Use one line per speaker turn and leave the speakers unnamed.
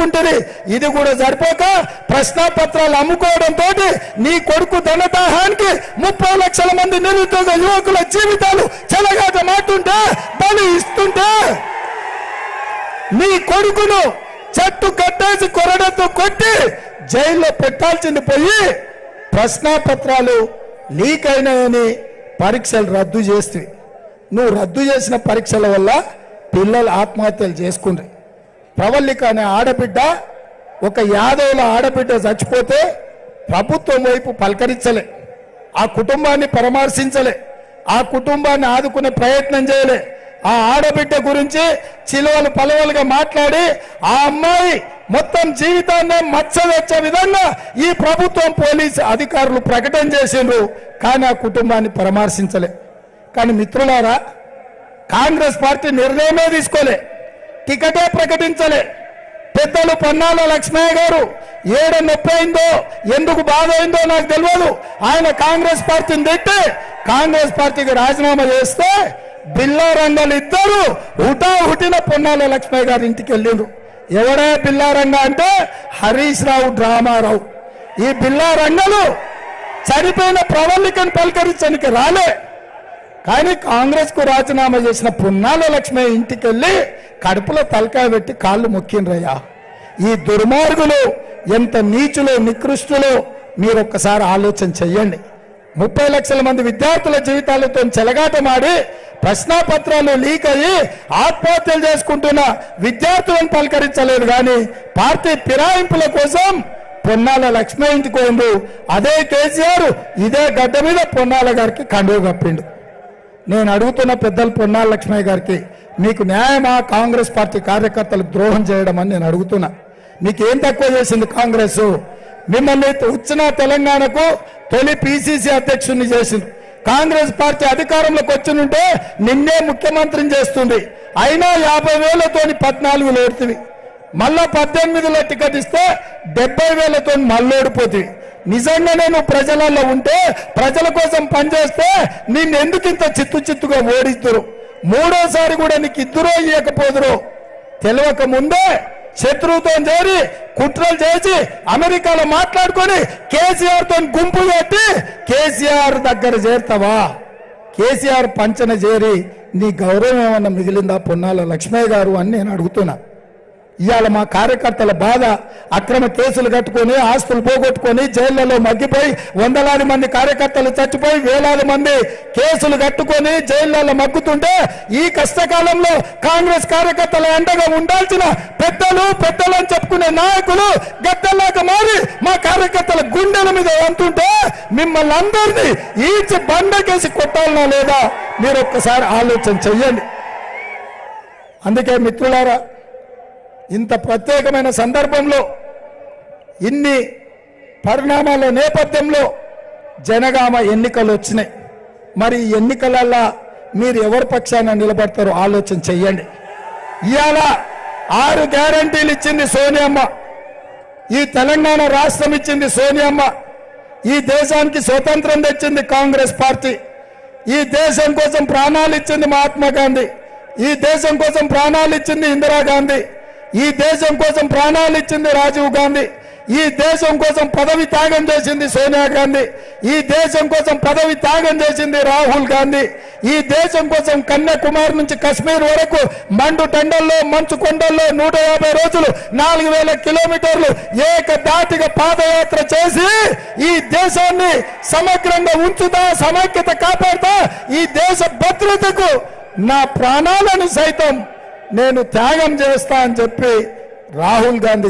చేసుకుంటుంది. ఇది కూడా సరిపోక ప్రశ్నాపత్రాలు అమ్ముకోవడంతో నీ కొడుకు ధనదాహానికి 30 లక్షల మంది నిరుద్యోగ యువకుల జీవితాలు చెలగాట మాటుంటే బలి ఇస్తుంటే నీ కొడుకును చెట్టు కట్టేసి కొరడతో కొట్టి జైల్లో పెట్టాల్సింది పోయి ప్రశ్నాపత్రాలు లీక్ అయినాయని పరీక్షలు రద్దు చేస్తే నువ్వు రద్దు చేసిన పరీక్షల వల్ల పిల్లలు ఆత్మహత్యలు చేసుకుంటారు. ప్రవల్లిక అనే ఆడబిడ్డ, ఒక యాదవుల ఆడబిడ్డ చచ్చిపోతే ప్రభుత్వం వైపు పలకరించలే, ఆ కుటుంబాన్ని పరామర్శించలే, ఆ కుటుంబాన్ని ఆదుకునే ప్రయత్నం చేయలే. ఆ ఆడబిడ్డ గురించి చిలువలు పలవలుగా మాట్లాడి ఆ అమ్మాయి మొత్తం జీవితాన్ని మచ్చవచ్చే విధంగా ఈ ప్రభుత్వం పోలీసు అధికారులు ప్రకటన చేసిండ్రు, కానీ ఆ కుటుంబాన్ని పరామర్శించలే. కానీ మిత్రులారా, కాంగ్రెస్ పార్టీ నిర్ణయమే తీసుకోలే, టికెటే ప్రకటించలే. పెద్దలు పొన్నాల లక్ష్మయ్య గారు ఏడ నొప్పి అయిందో, ఎందుకు బాధ అయిందో నాకు తెలియదు, ఆయన కాంగ్రెస్ పార్టీని తిట్టి కాంగ్రెస్ పార్టీకి రాజీనామా చేస్తే బిల్లారంగాలు ఇద్దరు హుటాహుటిన పొన్నాల లక్ష్మయ్య గారి ఇంటికి వెళ్ళిండ్రు. ఎవడే బిల్లారంగ అంటే హరీష్ రావు డ్రామారావు. ఈ బిల్లారంగలు చనిపోయిన ప్రవల్లికను పలకరించడానికి రాలే, కానీ కాంగ్రెస్ కు రాజీనామా చేసిన పొన్నాల లక్ష్మయ్య ఇంటికి వెళ్ళి కడుపులో తలకాయ పెట్టి కాళ్ళు మొక్కిండ్రయ్యా. ఈ దుర్మార్గులు ఎంత నీచులో నికృష్టులో మీరు ఒక్కసారి ఆలోచన చెయ్యండి. 30 లక్షల మంది విద్యార్థుల జీవితాలతో చెలగాటమాడి ప్రశ్నాపత్రాలు లీక్ అయ్యి ఆత్మహత్యలు చేసుకుంటున్న విద్యార్థులను పలకరించలేదు, కానీ పార్టీ ఫిరాయింపుల కోసం పొన్నాల లక్ష్మయ్య ఇంటికి పోయిండు. అదే కేసీఆర్ ఇదే గడ్డ మీద పొన్నాల గారికి కండువ కప్పిండు. నేను అడుగుతున్న పెద్దలు పొన్నాల లక్ష్మయ్య గారికి, మీకు న్యాయమా కాంగ్రెస్ పార్టీ కార్యకర్తలకు ద్రోహం చేయడం అని నేను అడుగుతున్నా. మీకేం తక్కువ చేసింది కాంగ్రెస్? మిమ్మల్ని వచ్చిన తెలంగాణకు తొలి పిసిసి అధ్యక్షుడిని చేసింది. కాంగ్రెస్ పార్టీ అధికారంలోకి వచ్చినుంటే నిన్నే ముఖ్యమంత్రిని చేస్తుంది. అయినా 50,000తోని 14 ఓడితివి, మళ్ళా 18లో టికెట్ ఇస్తే 70,000తో మళ్ళీ ఓడిపోతుంది. నిజంగానే నువ్వు ప్రజలలో ఉంటే, ప్రజల కోసం పనిచేస్తే నిన్ను ఎందుకు ఇంత చిత్తుగా ఓడిద్దరు? మూడోసారి కూడా నీకు ఇద్దరో ఇవ్వకపోదురో తెలియక ముందే శత్రువుతో చేరి కుట్రలు చేసి అమెరికాలో మాట్లాడుకొని కేసీఆర్ తో గుంపు పెట్టి కేసీఆర్ దగ్గర చేరుతావా? కేసీఆర్ పంచన చేరి నీ గౌరవం ఏమన్నా మిగిలిందా పొన్నాల లక్ష్మయ్య గారు అని నేను అడుగుతున్నా. ఇవాళ మా కార్యకర్తల బాధ, అక్రమ కేసులు కట్టుకొని ఆస్తులు పోగొట్టుకొని జైళ్లలో మగ్గిపోయి వందలాది మంది కార్యకర్తలు చచ్చిపోయి వేలాది మంది కేసులు కట్టుకొని జైళ్లలో మగ్గుతుంటే ఈ కష్టకాలంలో కాంగ్రెస్ కార్యకర్తల అండగా ఉండాల్సిన పెద్దలు అని చెప్పుకునే నాయకులు గద్దల్లాగా మారి మా కార్యకర్తల గుండెల మీద అంటుంటే మిమ్మల్ని అందరినీ ఈడ్చి బండకేసి కొట్టాలనా లేదా మీరు ఒక్కసారి ఆలోచన చెయ్యండి. అందుకే మిత్రులారా, ఇంత ప్రత్యేకమైన సందర్భంలో ఇన్ని పరిణామాల నేపథ్యంలో జనగామ ఎన్నికలు వచ్చినాయి. మరి ఎన్నికలలో మీరు ఎవరి పక్షాన నిలబడతారో ఆలోచన చెయ్యండి. ఇవాళ 6 గ్యారంటీలు ఇచ్చింది సోనియమ్మ, ఈ తెలంగాణ రాష్ట్రం ఇచ్చింది సోనియమ్మ, ఈ దేశానికి స్వతంత్రం తెచ్చింది కాంగ్రెస్ పార్టీ, ఈ దేశం కోసం ప్రాణాలు ఇచ్చింది మహాత్మా గాంధీ, ఈ దేశం కోసం ప్రాణాలు ఇచ్చింది ఇందిరాగాంధీ, ఈ దేశం కోసం ప్రాణాలు ఇచ్చింది రాజీవ్ గాంధీ, ఈ దేశం కోసం పదవి త్యాగం చేసింది సోనియా గాంధీ, ఈ దేశం కోసం పదవి త్యాగం చేసింది రాహుల్ గాంధీ, ఈ దేశం కోసం కన్యాకుమారి నుంచి కశ్మీర్ వరకు మండు టెండల్లో మంచు కొండల్లో 150 రోజులు 4,000 కిలోమీటర్లు ఏకదాటిగా పాదయాత్ర చేసి ఈ దేశాన్ని సమగ్రంగా ఉంచుతా, సమైక్యత కాపాడుతా, ఈ దేశ భద్రతకు నా ప్రాణాలను సైతం నేను త్యాగం చేస్తా అని చెప్పి రాహుల్ గాంధీ